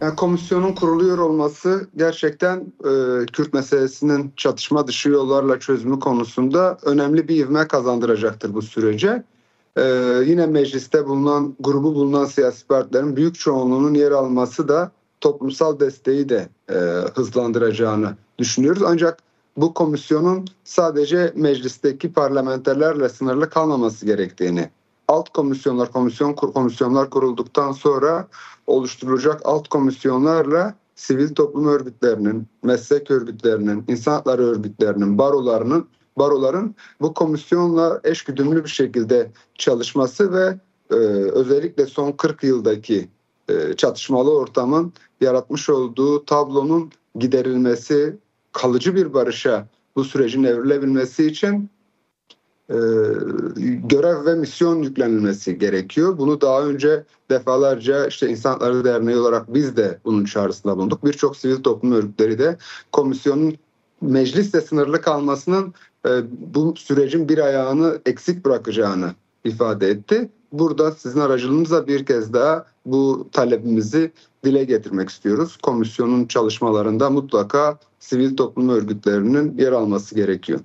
Yani komisyonun kuruluyor olması gerçekten Kürt meselesinin çatışma dışı yollarla çözümü konusunda önemli bir ivme kazandıracaktır bu sürece. Yine mecliste grubu bulunan siyasi partilerin büyük çoğunluğunun yer alması da toplumsal desteği de hızlandıracağını düşünüyoruz. Ancak bu komisyonun sadece meclisteki parlamenterlerle sınırlı kalmaması gerektiğini, alt komisyonlar kurulduktan sonra oluşturulacak alt komisyonlarla sivil toplum örgütlerinin, meslek örgütlerinin, insan hakları örgütlerinin, baroların bu komisyonla eşgüdümlü bir şekilde çalışması ve özellikle son 40 yıldaki çatışmalı ortamın yaratmış olduğu tablonun giderilmesi, kalıcı bir barışa bu sürecin evrilebilmesi için görev ve misyon yüklenilmesi gerekiyor. Bunu daha önce defalarca İnsan Hakları Derneği olarak biz de bunun çağrısında bulunduk. Birçok sivil toplum örgütleri de komisyonun meclisle sınırlı kalmasının bu sürecin bir ayağını eksik bırakacağını ifade etti. Burada sizin aracılığınızla bir kez daha bu talebimizi dile getirmek istiyoruz. Komisyonun çalışmalarında mutlaka sivil toplum örgütlerinin yer alması gerekiyor.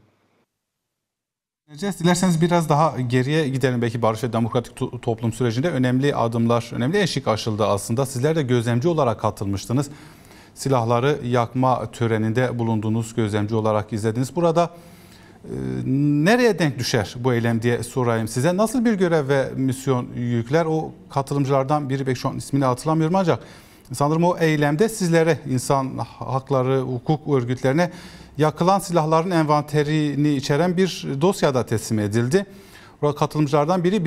Dilerseniz biraz daha geriye gidelim. Belki barış ve demokratik toplum sürecinde önemli adımlar, önemli eşik aşıldı aslında. Sizler de gözlemci olarak katılmıştınız. Silahları yakma töreninde bulunduğunuz gözlemci olarak izlediniz. Burada nereye denk düşer bu eylem diye sorayım size. Nasıl bir görev ve misyon yükler? O katılımcılardan biri, belki şu an ismini hatırlamıyorum ancak sanırım o eylemde sizlere, insan hakları, hukuk örgütlerine yakılan silahların envanterini içeren bir dosya da teslim edildi. Burada katılımcılardan biri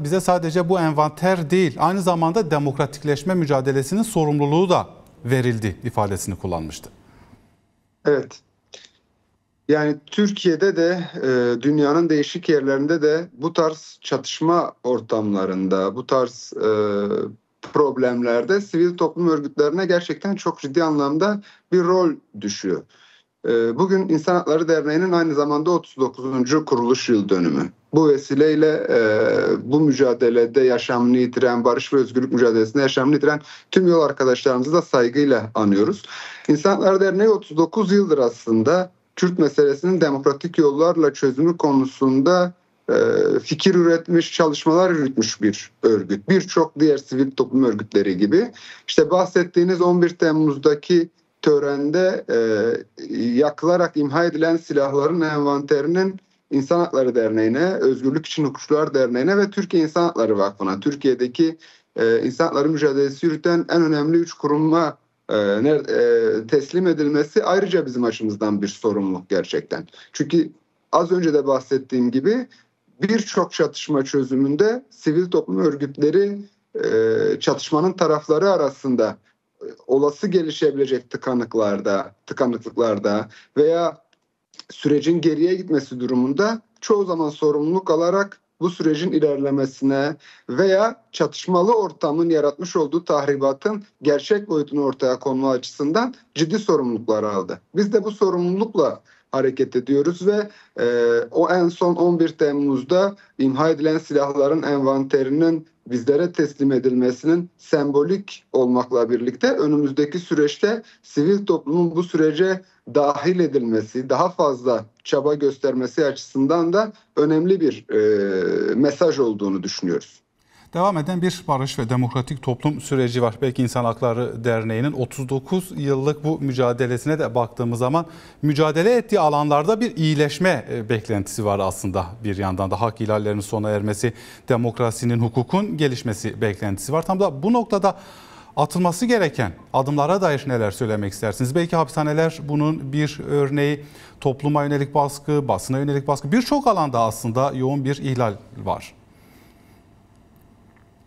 bize sadece bu envanter değil, aynı zamanda demokratikleşme mücadelesinin sorumluluğu da verildi ifadesini kullanmıştı. Evet. Yani Türkiye'de de dünyanın değişik yerlerinde de bu tarz çatışma ortamlarında, bu tarz problemlerde sivil toplum örgütlerine gerçekten çok ciddi anlamda bir rol düşüyor. Bugün İnsan Hakları Derneği'nin aynı zamanda 39. kuruluş yıl dönümü. Bu vesileyle bu mücadelede yaşamını yitiren, barış ve özgürlük mücadelesinde yaşamını yitiren tüm yol arkadaşlarımızı da saygıyla anıyoruz. İnsan Hakları Derneği 39 yıldır aslında Kürt meselesinin demokratik yollarla çözümü konusunda fikir üretmiş, çalışmalar yürütmüş bir örgüt. Birçok diğer sivil toplum örgütleri gibi. İşte bahsettiğiniz 11 Temmuz'daki törende yakılarak imha edilen silahların envanterinin İnsan Hakları Derneği'ne, Özgürlük İçin Hukukçular Derneği'ne ve Türkiye İnsan Hakları Vakfı'na, Türkiye'deki insan hakları mücadelesi yürüten en önemli 3 kuruma teslim edilmesi ayrıca bizim açımızdan bir sorumluluk gerçekten. Çünkü az önce de bahsettiğim gibi birçok çatışma çözümünde sivil toplum örgütleri çatışmanın tarafları arasında olası gelişebilecek tıkanıklıklarda veya sürecin geriye gitmesi durumunda çoğu zaman sorumluluk alarak bu sürecin ilerlemesine veya çatışmalı ortamın yaratmış olduğu tahribatın gerçek boyutunu ortaya konma açısından ciddi sorumluluklar aldı. Biz de bu sorumlulukla hareket ediyoruz ve o en son 11 Temmuz'da imha edilen silahların envanterinin bizlere teslim edilmesinin sembolik olmakla birlikte önümüzdeki süreçte sivil toplumun bu sürece dahil edilmesi, daha fazla çaba göstermesi açısından da önemli bir mesaj olduğunu düşünüyoruz. Devam eden bir barış ve demokratik toplum süreci var. Belki İnsan Hakları Derneği'nin 39 yıllık bu mücadelesine de baktığımız zaman mücadele ettiği alanlarda bir iyileşme beklentisi var aslında. Bir yandan da hak ihlallerinin sona ermesi, demokrasinin, hukukun gelişmesi beklentisi var. Tam da bu noktada atılması gereken adımlara dair neler söylemek istersiniz? Belki hapishaneler bunun bir örneği, topluma yönelik baskı, basına yönelik baskı, birçok alanda aslında yoğun bir ihlal var.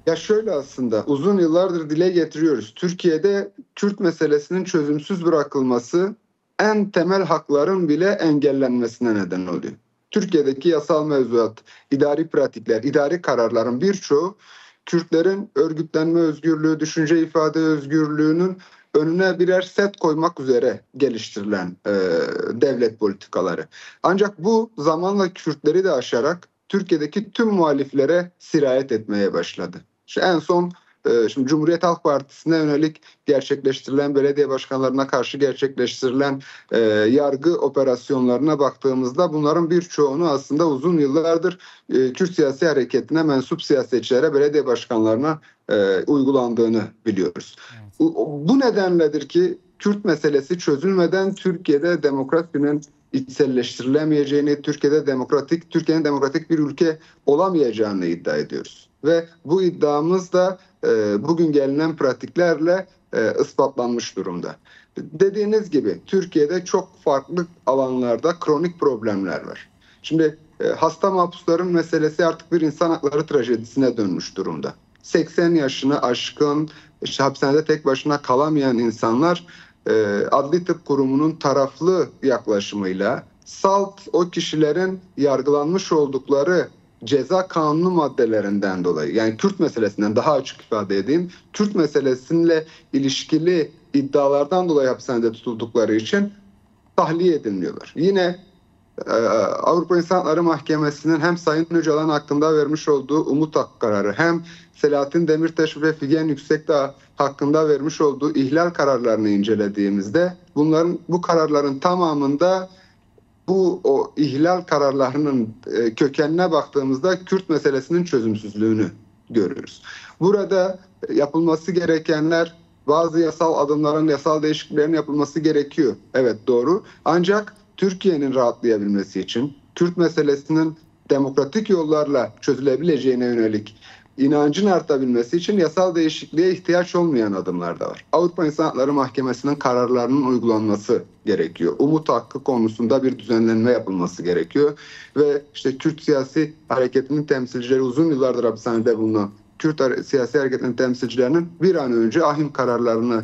Ya şöyle, aslında uzun yıllardır dile getiriyoruz. Türkiye'de Kürt meselesinin çözümsüz bırakılması en temel hakların bile engellenmesine neden oluyor. Türkiye'deki yasal mevzuat, idari pratikler, idari kararların birçoğu Kürtlerin örgütlenme özgürlüğü, düşünce ifade özgürlüğünün önüne birer set koymak üzere geliştirilen devlet politikaları. Ancak bu zamanla Kürtleri de aşarak Türkiye'deki tüm muhaliflere sirayet etmeye başladı. İşte en son Şimdi Cumhuriyet Halk Partisi'ne yönelik gerçekleştirilen, belediye başkanlarına karşı gerçekleştirilen yargı operasyonlarına baktığımızda bunların birçoğunu aslında uzun yıllardır Kürt siyasi hareketine mensup siyasetçilere, belediye başkanlarına uygulandığını biliyoruz. Evet. Bu nedenledir ki Kürt meselesi çözülmeden Türkiye'de demokrasinin içselleştirilemeyeceğini, Türkiye'nin demokratik bir ülke olamayacağını iddia ediyoruz. Ve bu iddiamız da bugün gelinen pratiklerle ispatlanmış durumda. Dediğiniz gibi Türkiye'de çok farklı alanlarda kronik problemler var. Şimdi hasta mahpusların meselesi artık bir insan hakları trajedisine dönmüş durumda. 80 yaşını aşkın, hapishanede tek başına kalamayan insanlar Adli Tıp Kurumu'nun taraflı yaklaşımıyla salt o kişilerin yargılanmış oldukları ceza kanunu maddelerinden dolayı, yani Kürt meselesinden, daha açık ifade edeyim, Kürt meselesiyle ilişkili iddialardan dolayı hapishanede tutuldukları için tahliye edilmiyorlar. Yine Avrupa İnsan Hakları Mahkemesi'nin hem Sayın Öcalan hakkında vermiş olduğu umut hakkı kararı, hem Selahattin Demirtaş ve Figen Yüksekdağ hakkında vermiş olduğu ihlal kararlarını incelediğimizde bu kararların tamamında o ihlal kararlarının kökenine baktığımızda Kürt meselesinin çözümsüzlüğünü görüyoruz. Burada yapılması gerekenler, bazı yasal adımların, yasal değişikliklerin yapılması gerekiyor. Evet, doğru. Ancak Türkiye'nin rahatlayabilmesi için, Kürt meselesinin demokratik yollarla çözülebileceğine yönelik inancın artabilmesi için yasal değişikliğe ihtiyaç olmayan adımlar da var. Avrupa İnsan Hakları Mahkemesi'nin kararlarının uygulanması gerekiyor. Umut hakkı konusunda bir düzenlenme yapılması gerekiyor. Ve işte Kürt siyasi hareketinin temsilcileri, uzun yıllardır hapishanede bulunan Kürt siyasi hareketinin temsilcilerinin bir an önce ahim kararlarını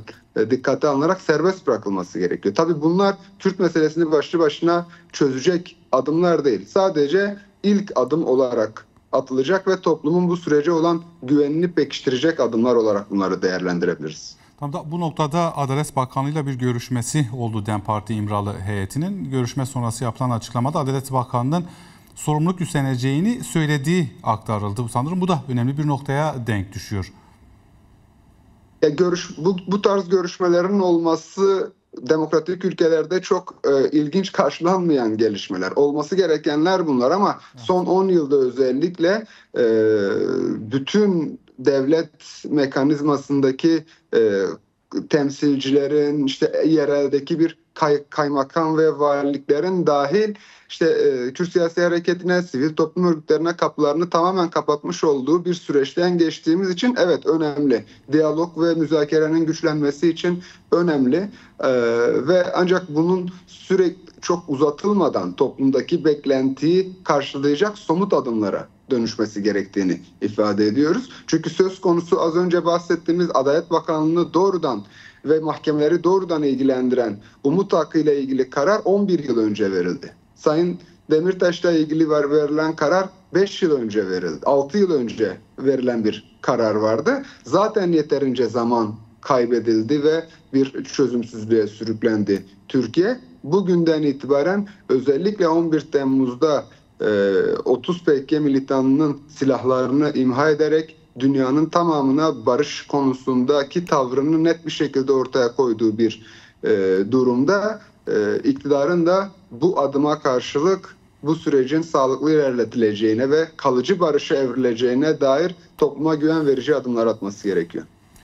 dikkate alınarak serbest bırakılması gerekiyor. Tabii bunlar Kürt meselesini başlı başına çözecek adımlar değil. Sadece ilk adım olarak atılacak ve toplumun bu sürece olan güvenini pekiştirecek adımlar olarak bunları değerlendirebiliriz. Tam da bu noktada Adalet Bakanlığı ile bir görüşmesi oldu DEM Parti İmralı heyetinin. Görüşme sonrası yapılan açıklamada Adalet Bakanlığı'nın sorumluluk üstleneceğini söylediği aktarıldı. Sanırım bu da önemli bir noktaya denk düşüyor. Bu tarz görüşmelerin olması demokratik ülkelerde çok ilginç karşılanmayan gelişmeler. Olması gerekenler bunlar ama son 10 yılda özellikle bütün devlet mekanizmasındaki temsilcilerin, işte yereldeki bir kaymakam ve valiliklerin dahil Kürt siyasi hareketine, sivil toplum örgütlerine kapılarını tamamen kapatmış olduğu bir süreçten geçtiğimiz için evet önemli. Diyalog ve müzakerenin güçlenmesi için önemli. Ve ancak bunun sürekli çok uzatılmadan toplumdaki beklentiyi karşılayacak somut adımlara dönüşmesi gerektiğini ifade ediyoruz. Çünkü söz konusu az önce bahsettiğimiz Adalet Bakanlığı'nı doğrudan ve mahkemeleri doğrudan ilgilendiren umut hakkı ile ilgili karar 11 yıl önce verildi. Sayın Demirtaş'la ilgili verilen karar 5 yıl önce verildi. 6 yıl önce verilen bir karar vardı. Zaten yeterince zaman kaybedildi ve bir çözümsüzlüğe sürüklendi Türkiye. Bugünden itibaren özellikle 11 Temmuz'da 30 PKK militanının silahlarını imha ederek dünyanın tamamına barış konusundaki tavrını net bir şekilde ortaya koyduğu bir durumda iktidarın da bu adıma karşılık bu sürecin sağlıklı ilerletileceğine ve kalıcı barışa evrileceğine dair topluma güven verici adımlar atması gerekiyor.